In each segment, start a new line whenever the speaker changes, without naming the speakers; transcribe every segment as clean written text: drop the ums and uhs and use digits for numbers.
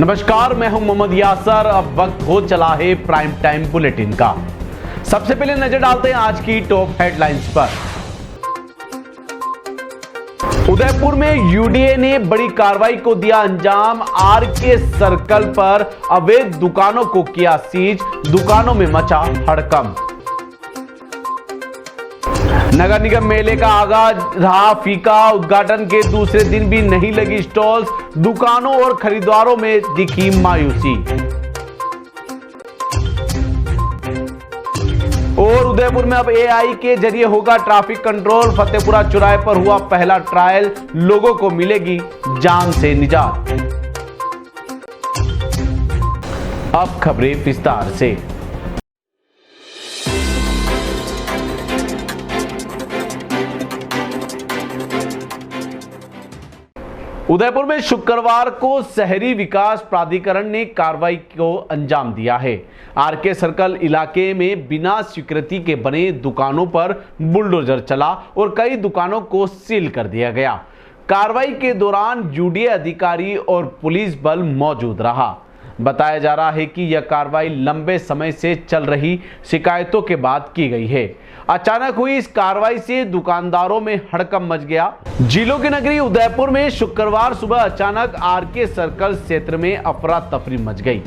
नमस्कार, मैं हूं मोहम्मद यासर। अब वक्त हो चला है प्राइम टाइम बुलेटिन का। सबसे पहले नजर डालते हैं आज की टॉप हेडलाइंस पर। उदयपुर में यूडीए ने बड़ी कार्रवाई को दिया अंजाम। आरके सर्कल पर अवैध दुकानों को किया सीज, दुकानों में मचा हड़कंप। नगर निगम मेले का आगाज रहा फीका, उद्घाटन के दूसरे दिन भी नहीं लगी स्टॉल्स, दुकानों और खरीदारों में दिखी मायूसी। और उदयपुर में अब एआई के जरिए होगा ट्रैफिक कंट्रोल। फतेहपुरा चौराहे पर हुआ पहला ट्रायल, लोगों को मिलेगी जान से निजात। अब खबरें विस्तार से। उदयपुर में शुक्रवार को शहरी विकास प्राधिकरण ने कार्रवाई को अंजाम दिया है। आरके सर्कल इलाके में बिना स्वीकृति के बने दुकानों पर बुलडोजर चला और कई दुकानों को सील कर दिया गया। कार्रवाई के दौरान यूडीए अधिकारी और पुलिस बल मौजूद रहा। बताया जा रहा है कि यह कार्रवाई लंबे समय से चल रही शिकायतों के बाद की गई है। अचानक हुई इस कार्रवाई से दुकानदारों में हड़कंप मच गया। जिलों की नगरी उदयपुर में शुक्रवार सुबह अचानक आरके सर्कल क्षेत्र में अफरा तफरी मच गई।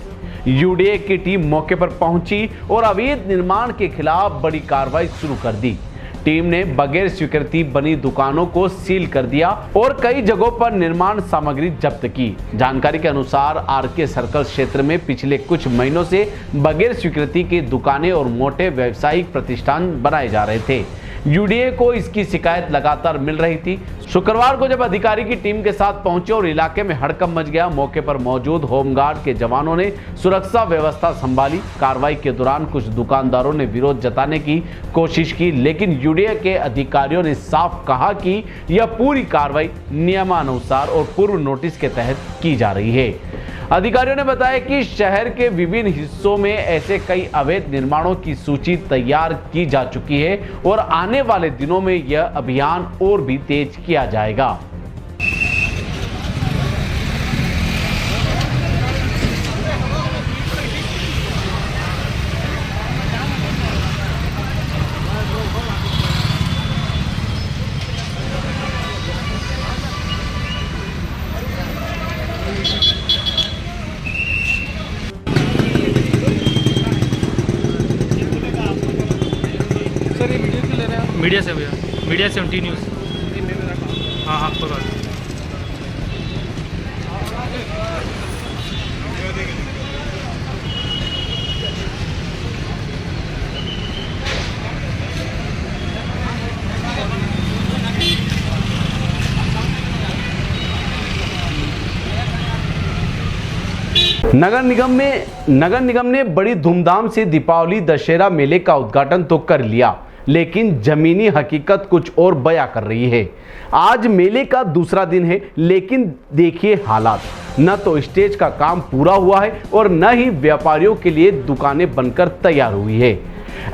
यूडीए की टीम मौके पर पहुंची और अवैध निर्माण के खिलाफ बड़ी कार्रवाई शुरू कर दी। टीम ने बगैर स्वीकृति बनी दुकानों को सील कर दिया और कई जगहों पर निर्माण सामग्री जब्त की। जानकारी के अनुसार आरके सर्कल क्षेत्र में पिछले कुछ महीनों से बगैर स्वीकृति की दुकानें और मोटे व्यावसायिक प्रतिष्ठान बनाए जा रहे थे। यूडीए को इसकी शिकायत लगातार मिल रही थी। शुक्रवार को जब अधिकारी की टीम के साथ पहुंचे और इलाके में हड़कंप मच गया, मौके पर मौजूद होमगार्ड के जवानों ने सुरक्षा व्यवस्था संभाली। कार्रवाई के दौरान कुछ दुकानदारों ने विरोध जताने की कोशिश की, लेकिन यूडीए के अधिकारियों ने साफ कहा कि यह पूरी कार्रवाई नियमानुसार और पूर्व नोटिस के तहत की जा रही है। अधिकारियों ने बताया कि शहर के विभिन्न हिस्सों में ऐसे कई अवैध निर्माणों की सूची तैयार की जा चुकी है और आने वाले दिनों में यह अभियान और भी तेज किया जाएगा।
मीडिया से भैया, मीडिया 17 न्यूज़। हाँ हाँ पकड़।
नगर निगम ने बड़ी धूमधाम से दीपावली दशहरा मेले का उद्घाटन तो कर लिया, लेकिन जमीनी हकीकत कुछ और बयां कर रही है। आज मेले का दूसरा दिन है, लेकिन देखिए हालात। न तो स्टेज का काम पूरा हुआ है और न ही व्यापारियों के लिए दुकानें बनकर तैयार हुई है।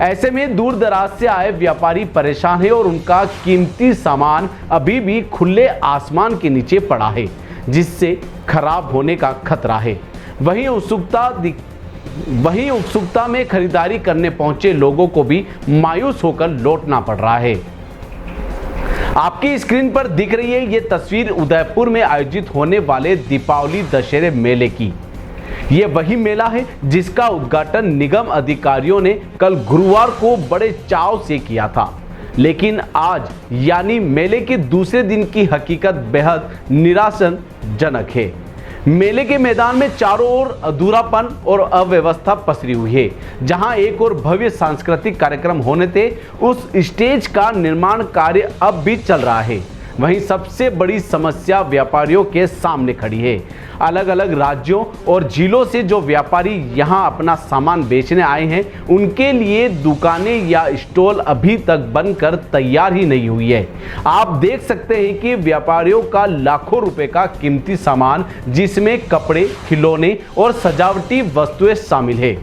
ऐसे में दूर दराज से आए व्यापारी परेशान है और उनका कीमती सामान अभी भी खुले आसमान के नीचे पड़ा है, जिससे खराब होने का खतरा है। वहीं उत्सुकता में खरीदारी करने पहुंचे लोगों को भी मायूस होकर लौटना पड़ रहा है। आपकी स्क्रीन पर दिख रही है ये तस्वीर उदयपुर में आयोजित होने वाले दीपावली दशहरे मेले की। ये वही मेला है जिसका उद्घाटन निगम अधिकारियों ने कल गुरुवार को बड़े चाव से किया था, लेकिन आज यानी मेले के दूसरे दिन की हकीकत बेहद निराशाजनक है। मेले के मैदान में चारों ओर अधूरापन और अव्यवस्था पसरी हुई है। जहां एक और भव्य सांस्कृतिक कार्यक्रम होने थे, उस स्टेज का निर्माण कार्य अब भी चल रहा है। वहीं सबसे बड़ी समस्या व्यापारियों के सामने खड़ी है। अलग अलग राज्यों और जिलों से जो व्यापारी यहां अपना सामान बेचने आए हैं, उनके लिए दुकानें या स्टॉल अभी तक बनकर तैयार ही नहीं हुई है। आप देख सकते हैं कि व्यापारियों का लाखों रुपए का कीमती सामान, जिसमें कपड़े, खिलौने और सजावटी वस्तुएं शामिल है,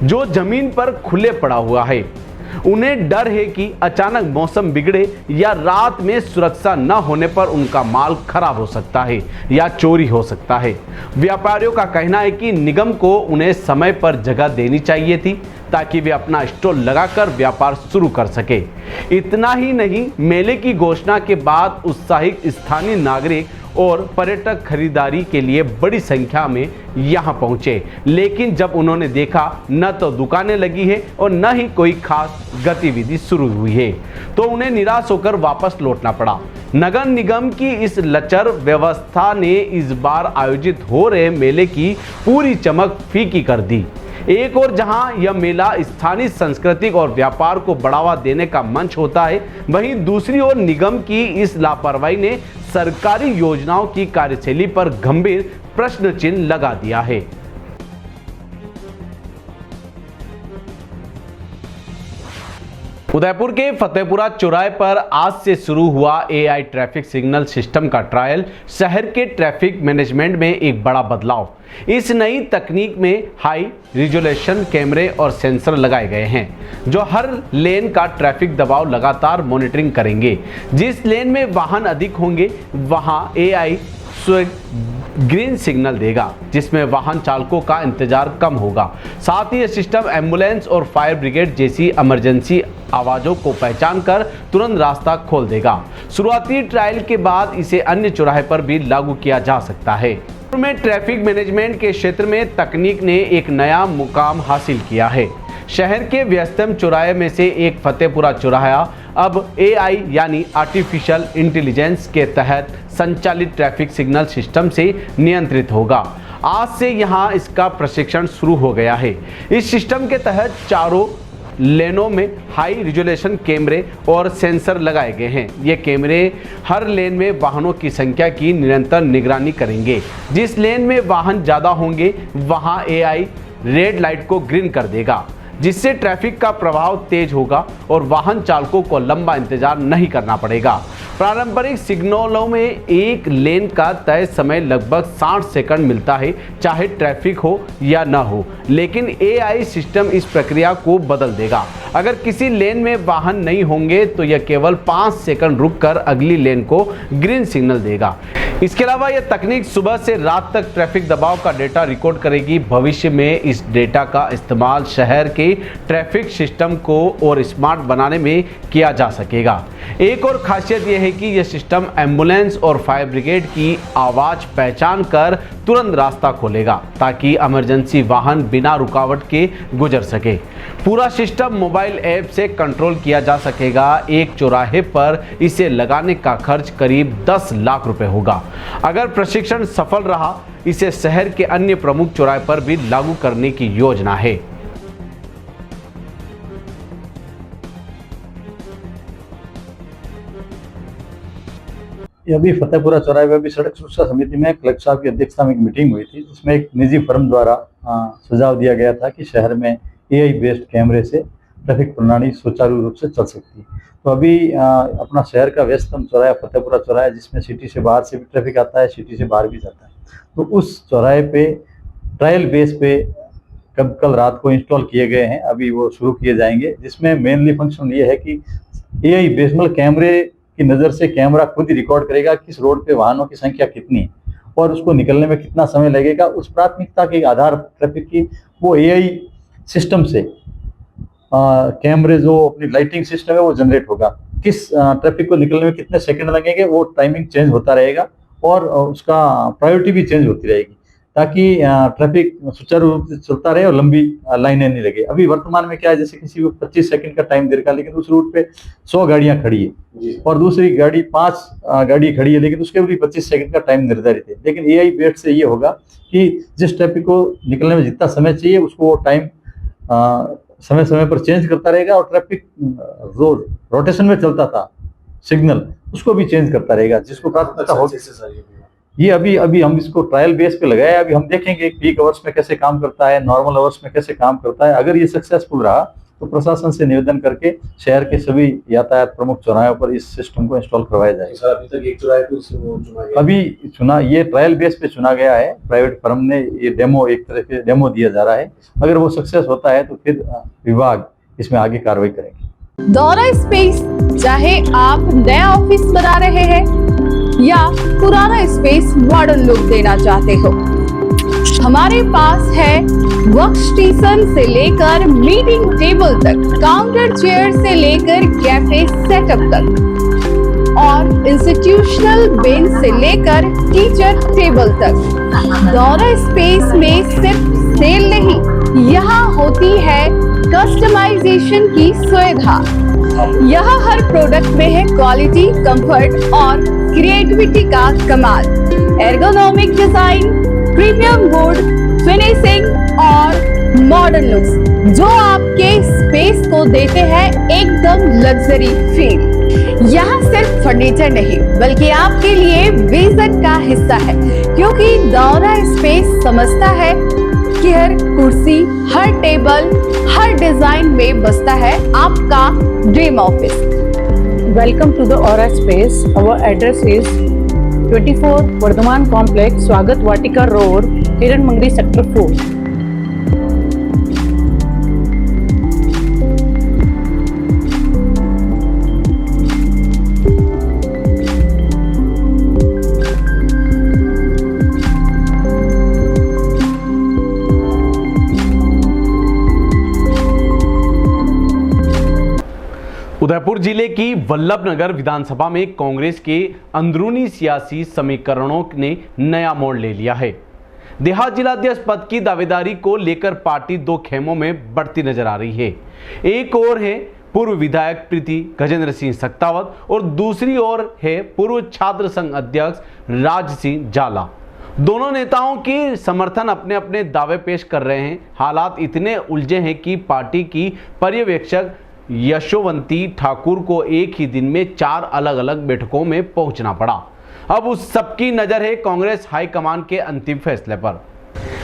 जो जमीन पर खुले पड़ा हुआ है। उन्हें डर है कि अचानक मौसम बिगड़े या रात में सुरक्षा न होने पर उनका माल खराब हो सकता है या चोरी हो सकता है। व्यापारियों का कहना है कि निगम को उन्हें समय पर जगह देनी चाहिए थी ताकि वे अपना स्टॉल लगाकर व्यापार शुरू कर सके। इतना ही नहीं, मेले की घोषणा के बाद उत्साहित स्थानीय नागरिक और पर्यटक खरीदारी के लिए बड़ी संख्या में यहां पहुंचे, लेकिन जब उन्होंने देखा न तो दुकानें लगी है और न ही कोई खास गतिविधि शुरू हुई है, तो उन्हें निराश होकर वापस लौटना पड़ा। नगर निगम की इस लचर व्यवस्था ने इस बार आयोजित हो रहे मेले की पूरी चमक फीकी कर दी। एक और जहां यह मेला स्थानीय सांस्कृतिक और व्यापार को बढ़ावा देने का मंच होता है, वहीं दूसरी ओर निगम की इस लापरवाही ने सरकारी योजनाओं की कार्यशैली पर गंभीर प्रश्न चिन्ह लगा दिया है। उदयपुर के फतेहपुरा चौराहे पर आज से शुरू हुआ AI ट्रैफिक सिग्नल सिस्टम का ट्रायल शहर के ट्रैफिक मैनेजमेंट में एक बड़ा बदलाव। इस नई तकनीक में हाई रिजोल्यूशन कैमरे और सेंसर लगाए गए हैं जो हर लेन का ट्रैफिक दबाव लगातार मॉनिटरिंग करेंगे। जिस लेन में वाहन अधिक होंगे वहां AI ग्रीन सिग्नल देगा, जिसमें वाहन चालकों का इंतजार कम होगा। साथ ही यह सिस्टम एम्बुलेंस और फायर ब्रिगेड जैसी इमरजेंसी आवाज़ों को पहचान कर तुरंत रास्ता खोल देगा। शुरुआती ट्रायल के बाद इसे अन्य चौराहे पर भी लागू किया जा सकता है। में ट्रैफिक मैनेजमेंट के क्षेत्र में तकनीक ने एक नया मुकाम हासिल किया है। शहर के व्यस्तम चौराहे में से एक फतेहपुरा चौराहा अब AI यानी आर्टिफिशियल इंटेलिजेंस के तहत संचालित ट्रैफिक सिग्नल सिस्टम से नियंत्रित होगा। आज से यहां इसका प्रशिक्षण शुरू हो गया है। इस सिस्टम के तहत चारों लेनों में हाई रिजोल्यूशन कैमरे और सेंसर लगाए गए हैं। ये कैमरे हर लेन में वाहनों की संख्या की निरंतर निगरानी करेंगे। जिस लेन में वाहन ज़्यादा होंगे वहां AI रेड लाइट को ग्रीन कर देगा, जिससे ट्रैफिक का प्रभाव तेज होगा और वाहन चालकों को लंबा इंतजार नहीं करना पड़ेगा। पारंपरिक सिग्नलों में एक लेन का तय समय लगभग 60 सेकंड मिलता है, चाहे ट्रैफिक हो या न हो, लेकिन AI सिस्टम इस प्रक्रिया को बदल देगा। अगर किसी लेन में वाहन नहीं होंगे तो यह केवल 5 सेकंड रुककर अगली लेन को ग्रीन सिग्नल देगा। इसके अलावा यह तकनीक सुबह से रात तक ट्रैफिक दबाव का डेटा रिकॉर्ड करेगी। भविष्य में इस डेटा का इस्तेमाल शहर के ट्रैफिक सिस्टम को और स्मार्ट बनाने में किया जा सकेगा। एक और खासियत यह है कि यह सिस्टम एम्बुलेंस और फायर ब्रिगेड की आवाज़ पहचान कर तुरंत रास्ता खोलेगा ताकि इमरजेंसी वाहन बिना रुकावट के गुजर सके। पूरा सिस्टम मोबाइल ऐप से कंट्रोल किया जा सकेगा। एक चौराहे पर इसे लगाने का खर्च करीब 10 लाख रुपए होगा। अगर प्रशिक्षण सफल रहा, इसे शहर के अन्य प्रमुख चौराहे पर भी लागू करने की योजना है।
अभी फतेहपुरा चौराहे में भी सड़क सुरक्षा समिति में कलेक्टर साहब की अध्यक्षता में एक मीटिंग हुई थी, जिसमें एक निजी फर्म द्वारा सुझाव दिया गया था कि शहर में AI बेस्ड कैमरे से ट्रैफिक प्रणाली सुचारू रूप से चल सकती है। तो अभी अपना शहर का व्यस्तम चौराहा फतेहपुरा चौराहा, जिसमें सिटी से बाहर से भी ट्रैफिक आता है, सिटी से बाहर भी जाता है, तो उस चौराहे पे ट्रायल बेस पे कल रात को इंस्टॉल किए गए हैं। अभी वो शुरू किए जाएंगे, जिसमें मेनली फंक्शन ये है कि AI बेस्ड मतलब कैमरे की नज़र से कैमरा खुद ही रिकॉर्ड करेगा किस रोड पे वाहनों की संख्या कितनी है और उसको निकलने में कितना समय लगेगा। उस प्राथमिकता के आधार ट्रैफिक की वो AI सिस्टम से कैमरे जो अपनी लाइटिंग सिस्टम है वो जनरेट होगा। किस ट्रैफिक को निकलने में कितने सेकंड लगेंगे वो टाइमिंग चेंज होता रहेगा और उसका प्रायोरिटी भी चेंज होती रहेगी, ताकि ट्रैफिक सुचारू रूप से चलता रहे और लंबी लाइनें नहीं लगे। अभी वर्तमान में क्या है, जैसे किसी को 25 सेकंड का टाइम दे रखा, लेकिन उस रूट पे 100 गाड़ियां खड़ी है और दूसरी गाड़ी 5 गाड़ी खड़ी है, लेकिन उसके भी 25 सेकंड का टाइम निर्धारित है। लेकिन AI बेस्ड से ये होगा कि जिस ट्रैफिक को निकलने में जितना समय चाहिए उसको वो टाइम समय समय पर चेंज करता रहेगा और ट्रैफिक जो रोटेशन में चलता था सिग्नल उसको भी चेंज करता रहेगा, जिसको प्राथमिकता होगी। ये अभी हम इसको ट्रायल बेस पे लगाए। अभी हम देखेंगे पीक आवर्स में कैसे काम करता है, नॉर्मल आवर्स में कैसे काम करता है। अगर ये सक्सेसफुल रहा तो प्रशासन से निवेदन करके शहर के सभी यातायात प्रमुख चौराहों पर इस सिस्टम को इंस्टॉल करवाया जाएगा।
अभी तक एक चौराहे पे चुना गया,
अभी ये ट्रायल बेस पे चुना गया है। प्राइवेट फर्म ने ये डेमो, एक तरह से डेमो दिया जा रहा है। अगर वो सक्सेस होता है तो फिर विभाग इसमें आगे कार्रवाई करेंगे।
दौरा स्पेस, चाहे आप नया ऑफिस बना रहे हैं या पुराना स्पेस मॉडर्न लुक देना चाहते हो, हमारे पास है वर्क स्टेशन से लेकर मीटिंग टेबल तक, काउंटर चेयर से लेकर कैफे सेटअप तक और इंस्टीट्यूशनल बेंच से लेकर टीचर टेबल तक। दौरा स्पेस में सिर्फ सेल नहीं, यहाँ होती है कस्टमाइजेशन की सुविधा। यहाँ हर प्रोडक्ट में है क्वालिटी, कंफर्ट और क्रिएटिविटी का कमाल। Ergonomic design, premium would finishing और मॉडर्न लुक्स जो आपके स्पेस को देते हैं एकदम लग्जरी फील। यहाँ सिर्फ फर्नीचर नहीं बल्कि आपके लिए विजन का हिस्सा है, क्योंकि दौरा स्पेस समझता है कि हर कुर्सी, हर टेबल, हर डिजाइन में बसता है आपका dream office.
Welcome to the Aura Space. Our address is 24 Vardhaman Complex, Swagat Vatika Road, Hiran Mangri Sector 4.
Udaipur जिले की वल्लभनगर विधानसभा में कांग्रेस के अंदरूनी सियासी समीकरणों ने नया मोड़ ले लिया है। देहात जिलाध्यक्ष पद की दावेदारी को लेकर पार्टी दो खेमों में बढ़ती नजर आ रही है। एक ओर है पूर्व विधायक प्रीति गजेंद्र सिंह सक्तावत और दूसरी ओर है पूर्व छात्र संघ अध्यक्ष राज सिंह जाला। दोनों नेताओं की समर्थन अपने अपने दावे पेश कर रहे हैं। हालात इतने उलझे हैं कि पार्टी की पर्यवेक्षक यशोवंती ठाकुर को एक ही दिन में 4 अलग अलग बैठकों में पहुंचना पड़ा। अब उस सबकी नजर है कांग्रेस हाईकमान के अंतिम फैसले पर।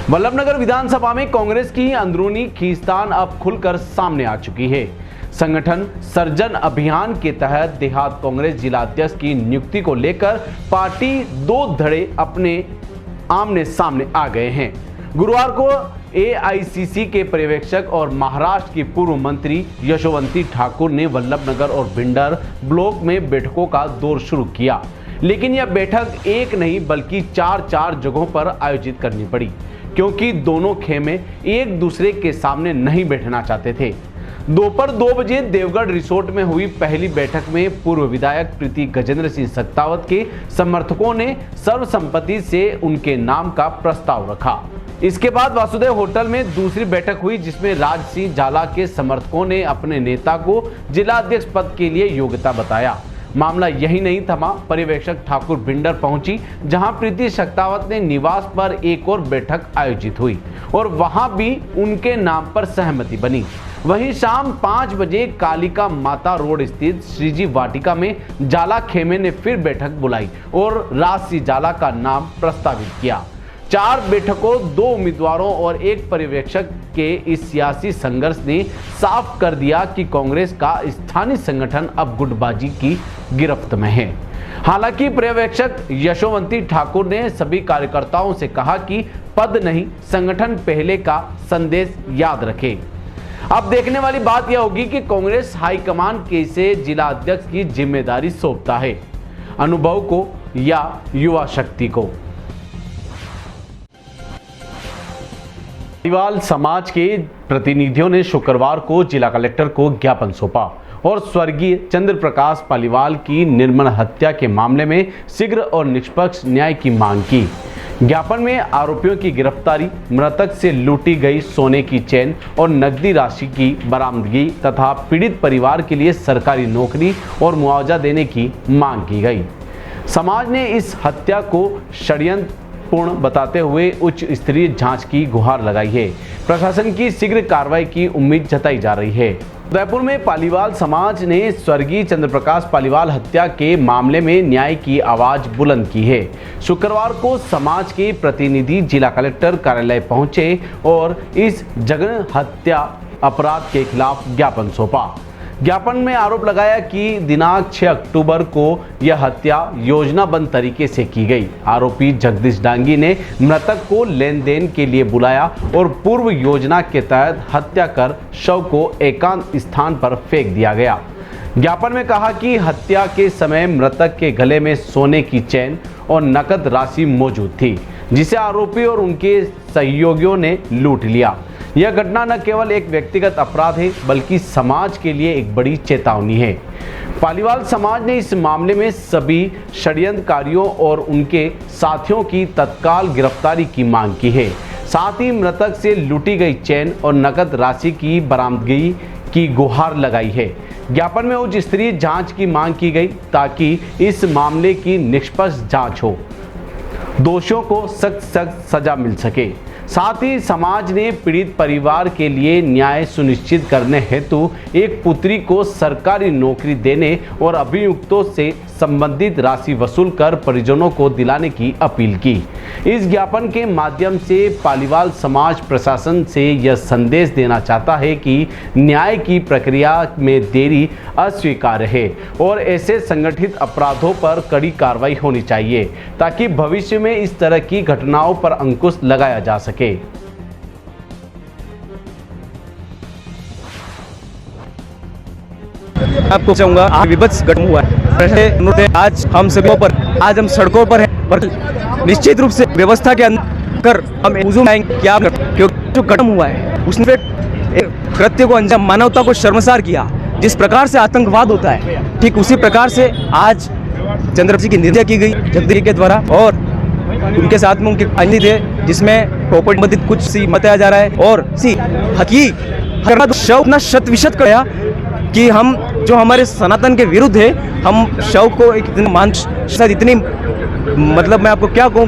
वल्लभनगर विधानसभा में कांग्रेस की अंदरूनी खींचतान अब खुलकर सामने आ चुकी है। संगठन सर्जन अभियान के तहत देहात कांग्रेस जिलाध्यक्ष की नियुक्ति को लेकर पार्टी दो धड़े अपने आमने सामने आ गए हैं। गुरुवार को एआईसीसी के पर्यवेक्षक और महाराष्ट्र की पूर्व मंत्री यशोवंती ठाकुर ने वल्लभनगर और भिंडर ब्लॉक में बैठकों का दौर शुरू किया, लेकिन यह बैठक एक नहीं बल्कि 4 जगहों पर आयोजित करनी पड़ी, क्योंकि दोनों खेमे एक दूसरे के सामने नहीं बैठना चाहते थे। दोपहर 2 बजे देवगढ़ रिसोर्ट में हुई पहली बैठक में पूर्व विधायक प्रीति गजेंद्र सिंह सक्तावत के समर्थकों ने सर्वसम्मति से उनके नाम का प्रस्ताव रखा। इसके बाद वासुदेव होटल में दूसरी बैठक हुई, जिसमें राज सिंह जाला के समर्थकों ने अपने नेता को जिलाध्यक्ष पद के लिए योग्यता बताया। मामला यही नहीं थमा, पर्यवेक्षक ठाकुर भिंडर पहुंची, जहां प्रीति सक्तावत ने निवास पर एक और बैठक आयोजित हुई और वहां भी उनके नाम पर सहमति बनी। वहीं शाम 5 बजे कालिका माता रोड स्थित श्रीजी वाटिका में जाला खेमे ने फिर बैठक बुलाई और राज सिंह जाला का नाम प्रस्तावित किया। 4 बैठकों, 2 उम्मीदवारों और एक पर्यवेक्षक के इस सियासी संघर्ष ने साफ कर दिया कि कांग्रेस का स्थानीय संगठन अब गुटबाजी की गिरफ्त में है। हालांकि पर्यवेक्षक यशोवंती ठाकुर ने सभी कार्यकर्ताओं से कहा कि पद नहीं, संगठन पहले का संदेश याद रखें। अब देखने वाली बात यह होगी कि कांग्रेस हाईकमान कैसे जिला अध्यक्ष की जिम्मेदारी सौंपता है, अनुभव को या युवा शक्ति को। पालीवाल समाज के प्रतिनिधियों ने शुक्रवार को जिला कलेक्टर को ज्ञापन सौंपा और स्वर्गीय चंद्र प्रकाश पालीवाल की निर्मम हत्या के मामले में शीघ्र और निष्पक्ष न्याय की मांग की। ज्ञापन में आरोपियों की गिरफ्तारी, मृतक से लूटी गई सोने की चेन और नकदी राशि की बरामदगी तथा पीड़ित परिवार के लिए सरकारी नौकरी और मुआवजा देने की मांग की गई। समाज ने इस हत्या को षड्यंत्र पूर्ण बताते हुए उच्च स्तरीय जांच की गुहार लगाई है। प्रशासन की शीघ्र कार्रवाई की उम्मीद जताई जा रही है। उदयपुर में पालीवाल समाज ने स्वर्गीय चंद्र प्रकाश पालीवाल हत्या के मामले में न्याय की आवाज बुलंद की है। शुक्रवार को समाज के प्रतिनिधि जिला कलेक्टर कार्यालय पहुंचे और इस जघन्य हत्या अपराध के खिलाफ ज्ञापन सौंपा। ज्ञापन में आरोप लगाया कि दिनांक 6 अक्टूबर को यह हत्या योजनाबद्ध तरीके से की गई। आरोपी जगदीश डांगी ने मृतक को लेन देन के लिए बुलाया और पूर्व योजना के तहत हत्या कर शव को एकांत स्थान पर फेंक दिया गया। ज्ञापन में कहा कि हत्या के समय मृतक के गले में सोने की चेन और नकद राशि मौजूद थी, जिसे आरोपी और उनके सहयोगियों ने लूट लिया। यह घटना न केवल एक व्यक्तिगत अपराध है बल्कि समाज के लिए एक बड़ी चेतावनी है। पालीवाल समाज ने इस मामले में सभी षड्यंत्रकारियों और उनके साथियों की तत्काल गिरफ्तारी की मांग की है। साथ ही मृतक से लूटी गई चेन और नकद राशि की बरामदगी की गुहार लगाई है। ज्ञापन में उच्च स्तरीय जांच की मांग की गई ताकि इस मामले की निष्पक्ष जांच हो, दोषियों को सख्त सजा मिल सके। साथ ही समाज ने पीड़ित परिवार के लिए न्याय सुनिश्चित करने हेतु एक पुत्री को सरकारी नौकरी देने और अभियुक्तों से संबंधित राशि वसूल कर परिजनों को दिलाने की अपील की। इस ज्ञापन के माध्यम से पालीवाल समाज प्रशासन से यह संदेश देना चाहता है कि न्याय की प्रक्रिया में देरी अस्वीकार्य है और ऐसे संगठित अपराधों पर कड़ी कार्रवाई होनी चाहिए ताकि भविष्य में इस तरह की घटनाओं पर अंकुश लगाया जा सके।
आपको चाहूंगा आज विभत्स घटना हुआ है। आज हम सभी पर आज हम सड़कों पर हैं, पर निश्चित रूप से व्यवस्था के अंदर हम हुजूम आएंगे क्या, क्योंकि जो घटना हुआ है उसने एक कृत्य को अंजाम, मानवता को शर्मसार किया। जिस प्रकार से आतंकवाद होता है ठीक उसी प्रकार से आज चंद्र जी की निंदा की गई जगदीश के द्वारा, और उनके साथ में उनके अन्य थे जिसमें प्रॉपर्टी संबंधित कुछ सी बताया जा रहा है। और हकीकत शव अपना 100% कराया कि हम जो हमारे सनातन के विरुद्ध है, हम शव को एक इतनी मतलब मैं आपको क्या कहूँ,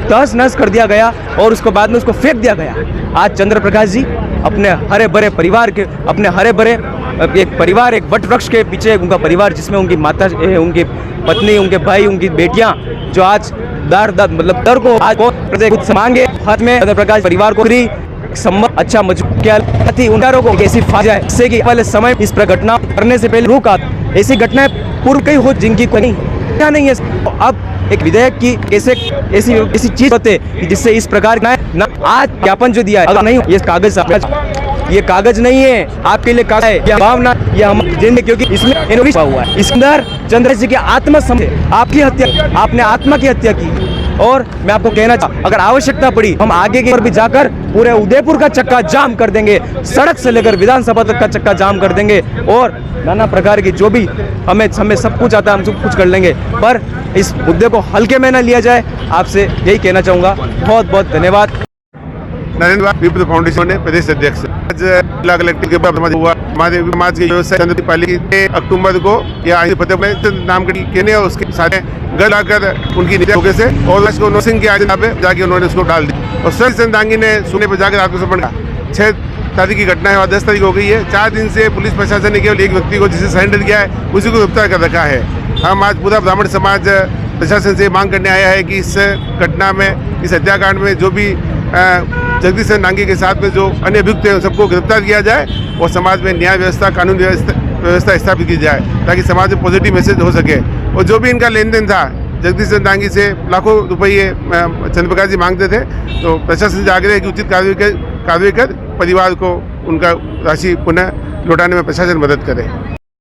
तहस नहस कर दिया गया और उसको बाद में उसको फेंक दिया गया। आज चंद्र प्रकाश जी अपने हरे भरे परिवार के, अपने हरे भरे एक परिवार, एक वट वृक्ष के पीछे उनका परिवार जिसमें उनकी माता, उनकी पत्नी, उनके भाई, उनकी बेटियां, जो आज दर को आज कुछ मांगे हाथ में चंद्र प्रकाश परिवार को अच्छा मजबूत क्या थी उनको ऐसी फाज है इससे कि पहले समय इस घटना करने से पहले रुक आते। ऐसी घटनाएं पूर्व कई हो जिनकी कोई नहीं है। तो अब एक विधेयक की ऐसी चीज होते जिससे इस प्रकार ना आज ज्ञापन जो दिया है अगर नहीं ये कागज नहीं है आपके लिए कागज है, भावना ये हम जिंदगी, क्योंकि इसमें हुआ है। इसके अंदर चंद्र जी की आत्मा समझे आपकी हत्या, आपने आत्मा की हत्या की। और मैं आपको कहना चाहता, अगर आवश्यकता पड़ी हम आगे की ओर भी जाकर पूरे उदयपुर का चक्का जाम कर देंगे, सड़क से लेकर विधानसभा तक का चक्का जाम कर देंगे और नाना प्रकार की जो भी हमें सब कुछ आता है हम सब कुछ कर लेंगे, पर इस मुद्दे को हल्के में न लिया जाए। आपसे यही कहना चाहूँगा। बहुत बहुत धन्यवाद।
नरेंद्र पीपल फाउंडेशन ने प्रदेश अध्यक्ष आज जिला कलेक्टर के बाद हुआ हमारे समाज के व्यवसाय चंद्र पाली 1 अक्टूबर को या फतेह में नाम के और उसके साथ गल आकर उनकी निधन से और उसको नौसिंह की आज जाके उन्होंने उसको डाल दी और सर चंदांगी ने सुनने पर जाकर आत्मसमर्पण किया। 6 तारीख की घटना है और 10 तारीख हो गई है। 4 दिन से पुलिस प्रशासन ने केवल एक व्यक्ति को जिसे सरेंडर किया है उसी को गिरफ्तार कर रखा है। हम आज पूरा ब्राह्मण समाज प्रशासन से मांग करने आया है कि इस घटना में, इस हत्याकांड में जो भी जगदीश डांगी के साथ में जो अन्य अभियुक्त हैं सबको गिरफ्तार किया जाए और समाज में न्याय व्यवस्था, कानून व्यवस्था स्थापित की जाए ताकि समाज में पॉजिटिव मैसेज हो सके। और जो भी इनका लेन देन था जगदीश डांगी से लाखों रुपये चंद्र प्रकाश जी मांगते थे, तो प्रशासन से आग्रह है कि उचित कार्रवाई कर परिवार को उनका राशि पुनः लौटाने में प्रशासन मदद करे।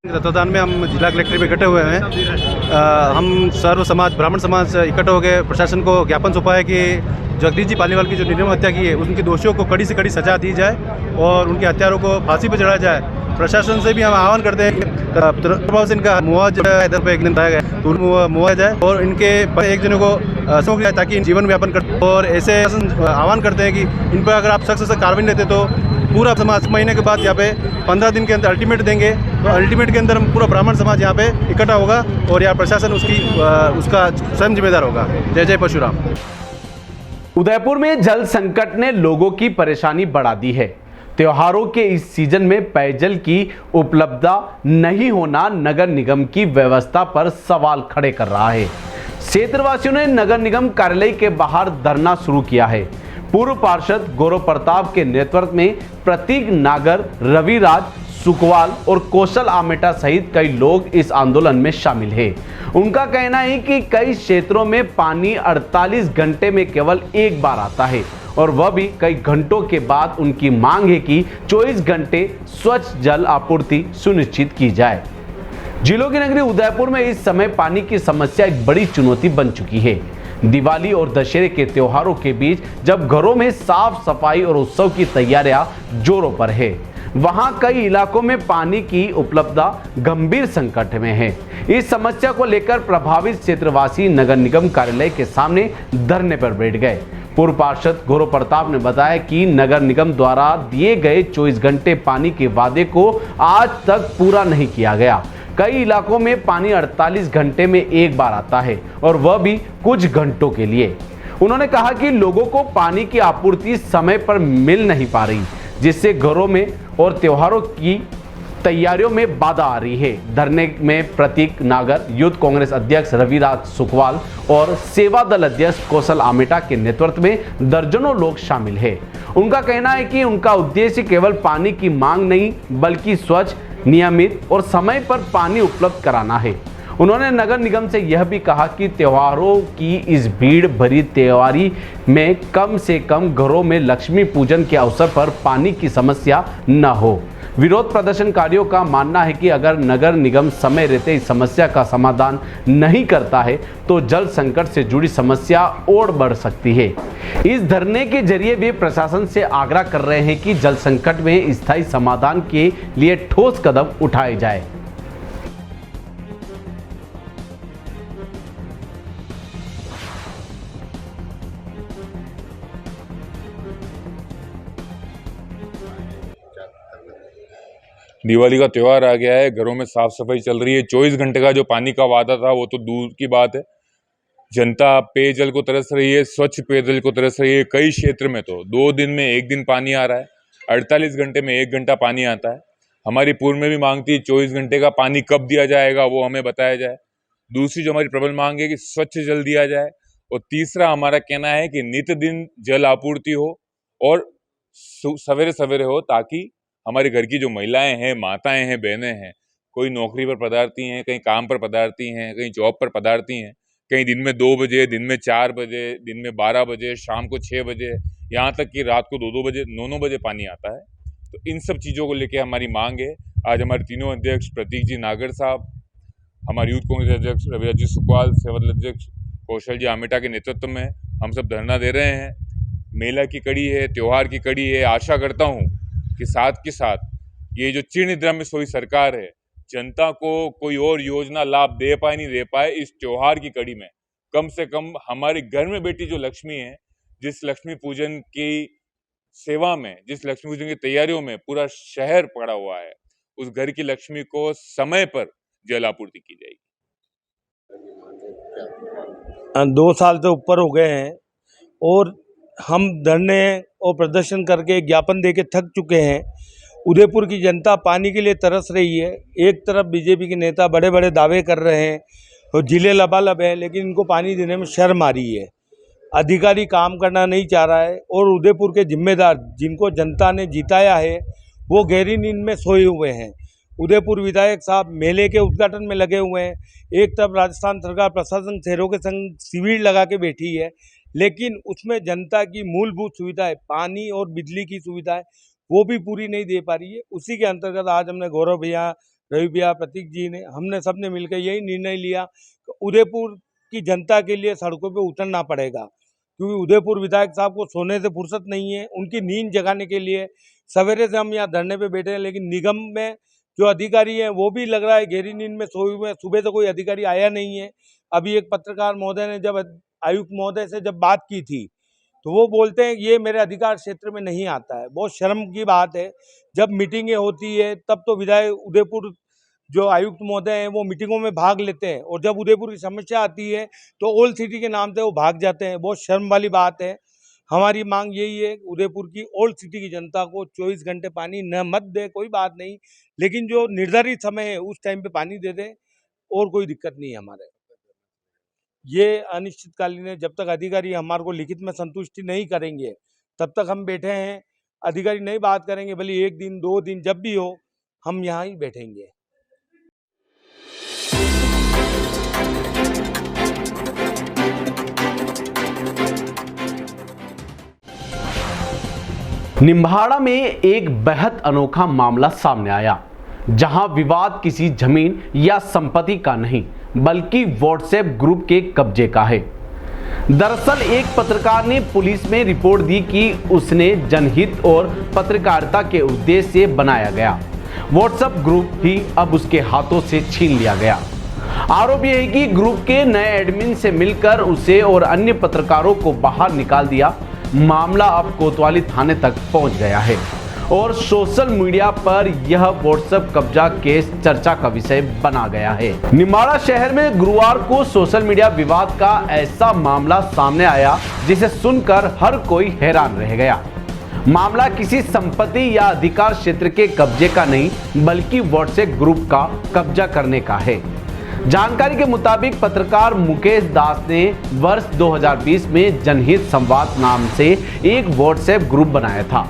तत्वाधान में हम जिला कलेक्टर में इकट्ठे हुए हैं। हम सर्व समाज ब्राह्मण समाज इकट्ठे हो गए, प्रशासन को ज्ञापन सौंपा है कि जगदीश जी पालीवाल की जो निर्मम हत्या की है उनके दोषियों को कड़ी से कड़ी सजा दी जाए और उनके हत्यारों को फांसी पर चढ़ाया जाए। प्रशासन से भी हम आह्वान करते हैं कि से इनका मुआवजा इधर पे एक दिन पाया गया तो मुआवजा जाए और इनके एक जने को सौंप जाए ताकि जीवन व्यापन कर। और ऐसे आह्वान करते हैं कि इन पर अगर आप सख्त से कार्रवाई लेते तो पूरा समाज महीने के बाद यहाँ पे 15 दिन के अंदर अल्टीमेट देंगे, तो अल्टीमेट के अंदर हम पूरा ब्राह्मण समाज यहाँ पे इकट्ठा होगा और यहाँ प्रशासन उसका स्वयं जिम्मेदार होगा। जय जय परशुराम।
उदयपुर में जल संकट ने लोगों की परेशानी बढ़ा दी है। त्योहारों के इस सीजन में पेयजल की उपलब्धता नहीं होना नगर निगम की व्यवस्था पर सवाल खड़े कर रहा है। क्षेत्रवासियों ने नगर निगम कार्यालय के बाहर धरना शुरू किया है। पूर्व पार्षद गौरव प्रताप के नेतृत्व में प्रतीक नागर, रविराज, सुकवाल और कौशल आमेटा सहित कई लोग इस आंदोलन में शामिल हैं। उनका कहना है कि कई क्षेत्रों में पानी 48 घंटे में केवल एक बार आता है और वह भी कई घंटों के बाद। उनकी मांग है कि 24 घंटे स्वच्छ जल आपूर्ति सुनिश्चित की जाए। जिलों की नगरी उदयपुर में इस समय पानी की समस्या एक बड़ी चुनौती बन चुकी है। दिवाली और दशहरे के त्योहारों के बीच जब घरों में साफ सफाई और उत्सव की तैयारियां जोरों पर है, वहां कई इलाकों में पानी की उपलब्धता गंभीर संकट में है। इस समस्या को लेकर प्रभावित क्षेत्रवासी नगर निगम कार्यालय के सामने धरने पर बैठ गए। पूर्व पार्षद गौरव प्रताप ने बताया कि नगर निगम द्वारा दिए गए 24 घंटे पानी के वादे को आज तक पूरा नहीं किया गया। कई इलाकों में पानी 48 घंटे में एक बार आता है और वह भी कुछ घंटों के लिए। उन्होंने कहा कि लोगों को पानी की आपूर्ति समय पर मिल नहीं पा रही, जिससे घरों में और त्योहारों की तैयारियों में बाधा आ रही है। धरने में प्रतीक नागर, यूथ कांग्रेस अध्यक्ष रविराज सुकवाल और सेवा दल अध्यक्ष कौशल आमेटा के नेतृत्व में दर्जनों लोग शामिल हैं। उनका कहना है कि उनका उद्देश्य केवल पानी की मांग नहीं बल्कि स्वच्छ, नियमित और समय पर पानी उपलब्ध कराना है। उन्होंने नगर निगम से यह भी कहा कि त्योहारों की इस भीड़ भरी तैयारी में कम से कम घरों में लक्ष्मी पूजन के अवसर पर पानी की समस्या न हो। विरोध प्रदर्शनकारियों का मानना है कि अगर नगर निगम समय रहते इस समस्या का समाधान नहीं करता है तो जल संकट से जुड़ी समस्या और बढ़ सकती है। इस धरने के जरिए वे प्रशासन से आग्रह कर रहे हैं कि जल संकट में स्थायी समाधान के लिए ठोस कदम उठाए जाए।
दिवाली का त्यौहार आ गया है, घरों में साफ सफाई चल रही है। 24 घंटे का जो पानी का वादा था वो तो दूर की बात है। जनता पेयजल को तरस रही है, स्वच्छ पेयजल को तरस रही है। कई क्षेत्र में तो 2 दिन में 1 दिन पानी आ रहा है, 48 घंटे में 1 घंटा पानी आता है। हमारी पूर्व में भी मांग थी 24 घंटे का पानी कब दिया जाएगा वो हमें बताया जाए। दूसरी जो हमारी प्रबल मांग है कि स्वच्छ जल दिया जाए। और तीसरा हमारा कहना है कि नित्य दिन जल आपूर्ति हो और सवेरे सवेरे हो, ताकि हमारे घर की जो महिलाएं हैं, माताएं हैं, बहनें हैं, कोई नौकरी पर पधारती हैं, कहीं काम पर पधारती हैं, कहीं जॉब पर पधारती हैं, कहीं दिन में 2 बजे, दिन में 4 बजे, दिन में 12 बजे, शाम को 6 बजे, यहाँ तक कि रात को 2-2 बजे, 9-9 बजे पानी आता है। तो इन सब चीज़ों को लेकर हमारी मांग है। आज हमारे तीनों अध्यक्ष प्रतीक जी नागर साहब, हमारे यूथ कांग्रेस अध्यक्ष रविराज जी सुकवाल, सेवा दल अध्यक्ष कौशल जी आमेटा के नेतृत्व में हम सब धरना दे रहे हैं। मेला की कड़ी है, त्योहार की कड़ी है। आशा करता हूँ कि साथ के साथ ये जो चीर्ण निद्रा में सोई सरकार है, जनता को कोई और योजना लाभ दे पाए नहीं दे पाए, इस त्योहार की कड़ी में कम से कम हमारे घर में बैठी जो लक्ष्मी है, जिस लक्ष्मी पूजन की सेवा में, जिस लक्ष्मी पूजन की तैयारियों में पूरा शहर पड़ा हुआ है, उस घर की लक्ष्मी को समय पर जल आपूर्ति की जाएगी।
2 साल से ऊपर हो गए हैं और हम धरने और प्रदर्शन करके ज्ञापन देके थक चुके हैं। उदयपुर की जनता पानी के लिए तरस रही है। एक तरफ बीजेपी के नेता बड़े बड़े दावे कर रहे हैं और जिले लबालब है, लेकिन इनको पानी देने में शर्म आ रही है। अधिकारी काम करना नहीं चाह रहा है और उदयपुर के जिम्मेदार, जिनको जनता ने जिताया है, वो गहरी नींद में सोए हुए हैं। उदयपुर विधायक साहब मेले के उद्घाटन में लगे हुए हैं। एक तरफ राजस्थान सरकार प्रशासन शहरों के संग शिविर लगा के बैठी है, लेकिन उसमें जनता की मूलभूत सुविधाएं, पानी और बिजली की सुविधाएं, वो भी पूरी नहीं दे पा रही है। उसी के अंतर्गत आज हमने गौरव भैया, रवि भैया, प्रतीक जी ने, हमने सबने मिलकर यही निर्णय लिया कि उदयपुर की जनता के लिए सड़कों पे उतरना पड़ेगा, क्योंकि उदयपुर विधायक साहब को सोने से फुर्सत नहीं है। उनकी नींद जगाने के लिए सवेरे से हम यहाँ धरने पे बैठे हैं, लेकिन निगम में जो अधिकारी हैं वो भी लग रहा है गहरी नींद में सोए हुए हैं। सुबह से कोई अधिकारी आया नहीं है। अभी एक पत्रकार महोदय ने जब आयुक्त महोदय से जब बात की थी तो वो बोलते हैं ये मेरे अधिकार क्षेत्र में नहीं आता है। बहुत शर्म की बात है। जब मीटिंगें होती है तब तो विधायक उदयपुर जो आयुक्त महोदय हैं वो मीटिंगों में भाग लेते हैं, और जब उदयपुर की समस्या आती है तो ओल्ड सिटी के नाम से वो भाग जाते हैं। बहुत शर्म वाली बात है। हमारी मांग यही है, उदयपुर की ओल्ड सिटी की जनता को 24 घंटे पानी न मत दे, कोई बात नहीं, लेकिन जो निर्धारित समय है उस टाइम पे पानी दे दे, और कोई दिक्कत नहीं है हमारे। ये अनिश्चितकालीन है। जब तक अधिकारी हमारे को लिखित में संतुष्टि नहीं करेंगे तब तक हम बैठे हैं। अधिकारी नहीं बात करेंगे, भले 1 दिन 2 दिन जब भी हो, हम यहाँ ही बैठेंगे।
निम्बाड़ा में एक बेहद अनोखा मामला सामने आया, जहां विवाद किसी जमीन या संपत्ति का नहीं बल्कि व्हाट्सएप ग्रुप के कब्जे का है। दरअसल एक पत्रकार ने पुलिस में रिपोर्ट दी कि उसने जनहित और पत्रकारिता के उद्देश्य से बनाया गया व्हाट्सएप ग्रुप ही अब उसके हाथों से छीन लिया गया। आरोप यह है कि ग्रुप के नए एडमिन से मिलकर उसे और अन्य पत्रकारों को बाहर निकाल दिया। मामला अब कोतवाली थाने तक पहुंच गया है और सोशल मीडिया पर यह व्हाट्सएप कब्जा केस चर्चा का विषय बना गया है। निम्बाड़ा शहर में गुरुवार को सोशल मीडिया विवाद का ऐसा मामला सामने आया जिसे सुनकर हर कोई हैरान रह गया। मामला किसी संपत्ति या अधिकार क्षेत्र के कब्जे का नहीं बल्कि व्हाट्सएप ग्रुप का कब्जा करने का है। जानकारी के मुताबिक पत्रकार मुकेश दास ने वर्ष 2020 में जनहित संवाद नाम से एक व्हाट्सएप ग्रुप बनाया था,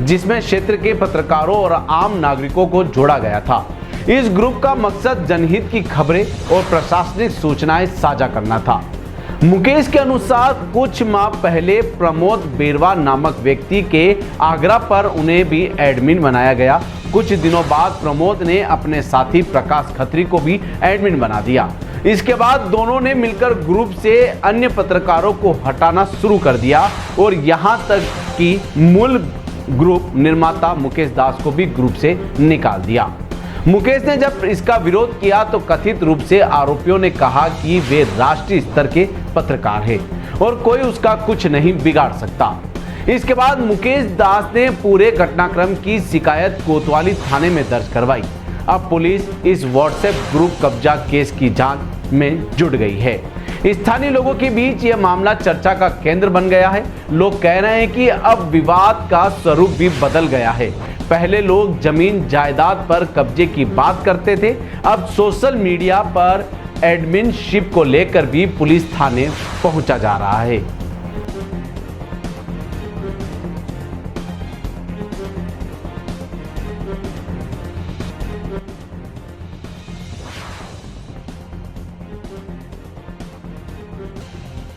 जिसमें क्षेत्र के पत्रकारों और आम नागरिकों को जोड़ा गया था। इस ग्रुप का मकसद जनहित की खबरें और प्रशासनिक सूचनाएं साझा करना था। मुकेश के अनुसार कुछ माह पहले प्रमोद बेरवा नामक व्यक्ति के आग्रह पर उन्हें भी एडमिन बनाया गया। कुछ दिनों बाद प्रमोद ने अपने साथी प्रकाश खत्री को भी एडमिन बना दिया। इसके बाद दोनों ने मिलकर ग्रुप से अन्य पत्रकारों को हटाना शुरू कर दिया और यहां तक कि मूल ग्रुप निर्माता मुकेश दास को भी ग्रुप से निकाल दिया। मुकेश ने जब इसका विरोध किया तो कथित रूप से आरोपियों ने कहा कि वे राष्ट्रीय स्तर के पत्रकार हैं और कोई उसका कुछ नहीं बिगाड़ सकता। इसके बाद मुकेश दास ने पूरे घटनाक्रम की शिकायत कोतवाली थाने में दर्ज करवाई। अब पुलिस इस व्हाट्सएप ग्रुप कब्जा केस की जांच में जुट गई है। स्थानीय लोगों के बीच यह मामला चर्चा का केंद्र बन गया है। लोग कह रहे हैं कि अब विवाद का स्वरूप भी बदल गया है। पहले लोग जमीन जायदाद पर कब्जे की बात करते थे, अब सोशल मीडिया पर एडमिनशिप को लेकर भी पुलिस थाने पहुंचा जा रहा है।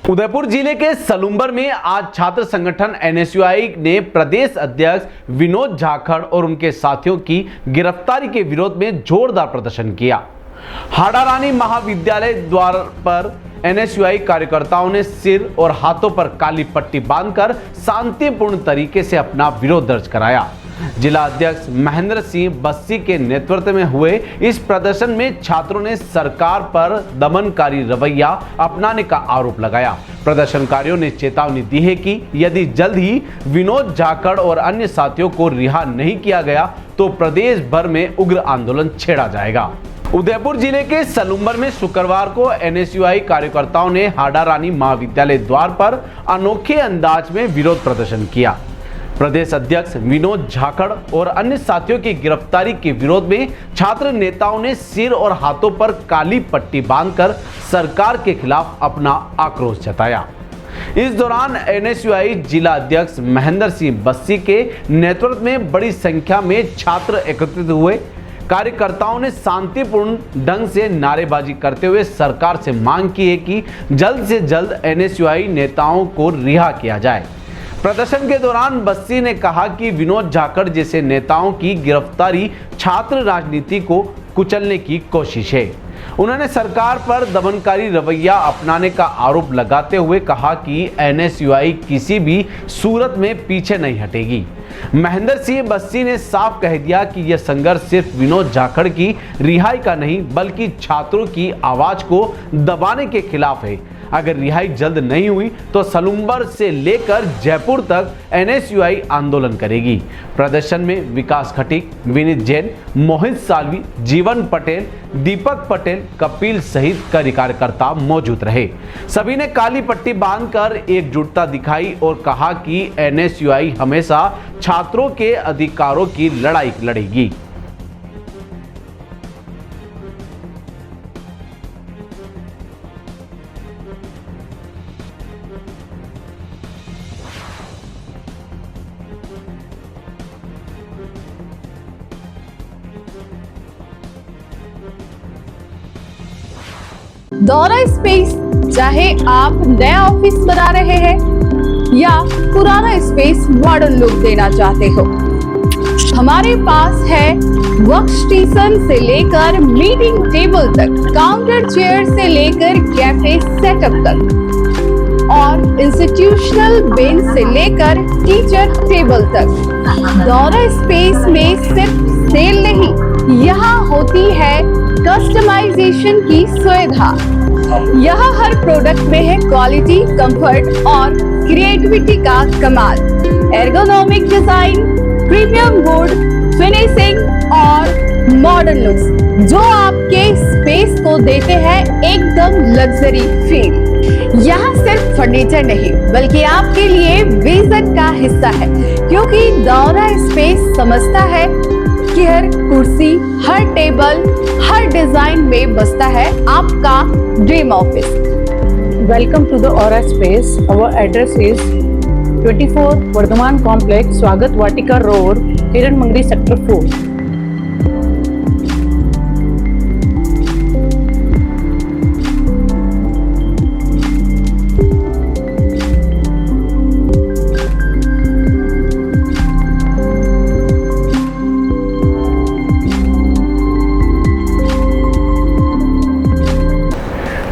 उदयपुर जिले के सलुम्बर में आज छात्र संगठन एनएसयूआई ने प्रदेश अध्यक्ष विनोद जाखड़ और उनके साथियों की गिरफ्तारी के विरोध में जोरदार प्रदर्शन किया। हाड़ारानी महाविद्यालय द्वार पर एनएसयूआई कार्यकर्ताओं ने सिर और हाथों पर काली पट्टी बांधकर शांतिपूर्ण तरीके से अपना विरोध दर्ज कराया। जिला अध्यक्ष महेंद्र सिंह बस्सी के नेतृत्व में हुए इस प्रदर्शन में छात्रों ने सरकार पर दमनकारी रवैया अपनाने का आरोप लगाया। प्रदर्शनकारियों ने चेतावनी दी है कि यदि जल्द ही विनोद जाखड़ और अन्य साथियों को रिहा नहीं किया गया तो प्रदेश भर में उग्र आंदोलन छेड़ा जाएगा। उदयपुर जिले के सलुम्बर में शुक्रवार को एनएसयूआई कार्यकर्ताओं ने हाड़ारानी महाविद्यालय द्वार पर अनोखे अंदाज में विरोध प्रदर्शन किया। प्रदेश अध्यक्ष विनोद जाखड़ और अन्य साथियों की गिरफ्तारी के विरोध में छात्र नेताओं ने सिर और हाथों पर काली पट्टी बांधकर सरकार के खिलाफ अपना आक्रोश जताया। इस दौरान एनएसयूआई जिला अध्यक्ष महेंद्र सिंह बस्सी के नेतृत्व में बड़ी संख्या में छात्र एकत्रित हुए। कार्यकर्ताओं ने शांतिपूर्ण ढंग से नारेबाजी करते हुए सरकार से मांग की है कि जल्द से जल्द एनएसयूआई नेताओं को रिहा किया जाए। प्रदर्शन के दौरान बस्सी ने कहा कि विनोद जाखड़ जैसे नेताओं की गिरफ्तारी छात्र राजनीति को कुचलने की कोशिश है। उन्होंने सरकार पर दमनकारी रवैया अपनाने का आरोप लगाते हुए कहा कि एनएसयूआई किसी भी सूरत में पीछे नहीं हटेगी। महेंद्र सिंह बस्सी ने साफ कह दिया कि यह संघर्ष सिर्फ विनोद जाखड़ की रिहाई का नहीं बल्कि छात्रों की आवाज को दबाने के खिलाफ है। अगर रिहाई जल्द नहीं हुई तो सलुम्बर से लेकर जयपुर तक एनएसयूआई आंदोलन करेगी। प्रदर्शन में विकास खटीक, विनीत जैन, मोहित सालवी, जीवन पटेल, दीपक पटेल, कपिल सहित कई कार्यकर्ता मौजूद रहे। सभी ने काली पट्टी बांधकर एकजुटता दिखाई और कहा कि एनएसयूआई हमेशा छात्रों के अधिकारों की लड़ाई लड़ेगी।
दौरा स्पेस, चाहे आप नया ऑफिस बना रहे हैं या पुराना स्पेस मॉडर्न लुक देना चाहते हो, हमारे पास है वर्क स्टेशन से लेकर मीटिंग टेबल तक, काउंटर चेयर से लेकर कैफे सेटअप तक और इंस्टीट्यूशनल बेंच से लेकर टीचर टेबल तक। दौरा स्पेस में सिर्फ सेल नहीं, यहाँ होती है कस्टमाइजेशन की सुविधा। यहाँ हर प्रोडक्ट में है क्वालिटी, कंफर्ट और क्रिएटिविटी का कमाल। Ergonomic design, premium would finishing और मॉडर्न लुक्स जो आपके स्पेस को देते हैं एकदम लग्जरी फील। यहाँ सिर्फ फर्नीचर नहीं बल्कि आपके लिए विजन का हिस्सा है, क्योंकि दौरा स्पेस समझता है कि हर कुर्सी, हर टेबल, हर डिजाइन में बसता है आपका dream office.
Welcome to the aura space. Our address is 24 Vardhaman complex, Swagat Vatika road, Hiran Magri sector 4।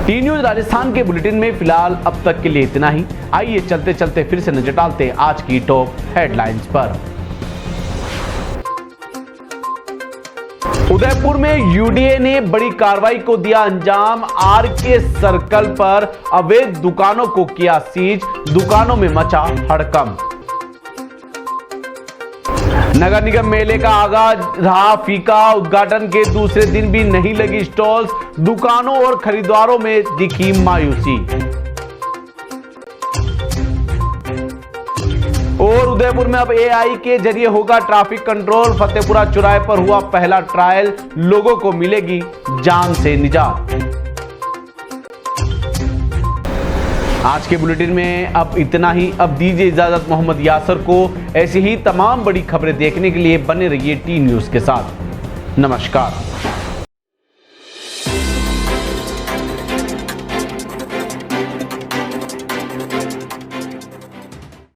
T news Rajasthan के बुलेटिन में फिलहाल अब तक के लिए इतना ही। आइए चलते चलते फिर से नजर डालते आज की टॉप हेडलाइंस पर। उदयपुर में यूडीए ने बड़ी कार्रवाई को दिया अंजाम। आरके सर्कल पर अवैध दुकानों को किया सीज, दुकानों में मचा हड़कंप। नगर निगम मेले का आगाज रहा फीका, उद्घाटन के दूसरे दिन भी नहीं लगी स्टॉल्स, दुकानों और खरीदारों में दिखी मायूसी। और उदयपुर में अब एआई के जरिए होगा ट्रैफिक कंट्रोल। फतेहपुरा चौराहे पर हुआ पहला ट्रायल, लोगों को मिलेगी जान से निजात। आज के बुलेटिन में अब इतना ही। अब दीजिए इजाजत मोहम्मद यासर को। ऐसी ही तमाम बड़ी खबरें देखने के लिए बने रहिए टी न्यूज के साथ। नमस्कार।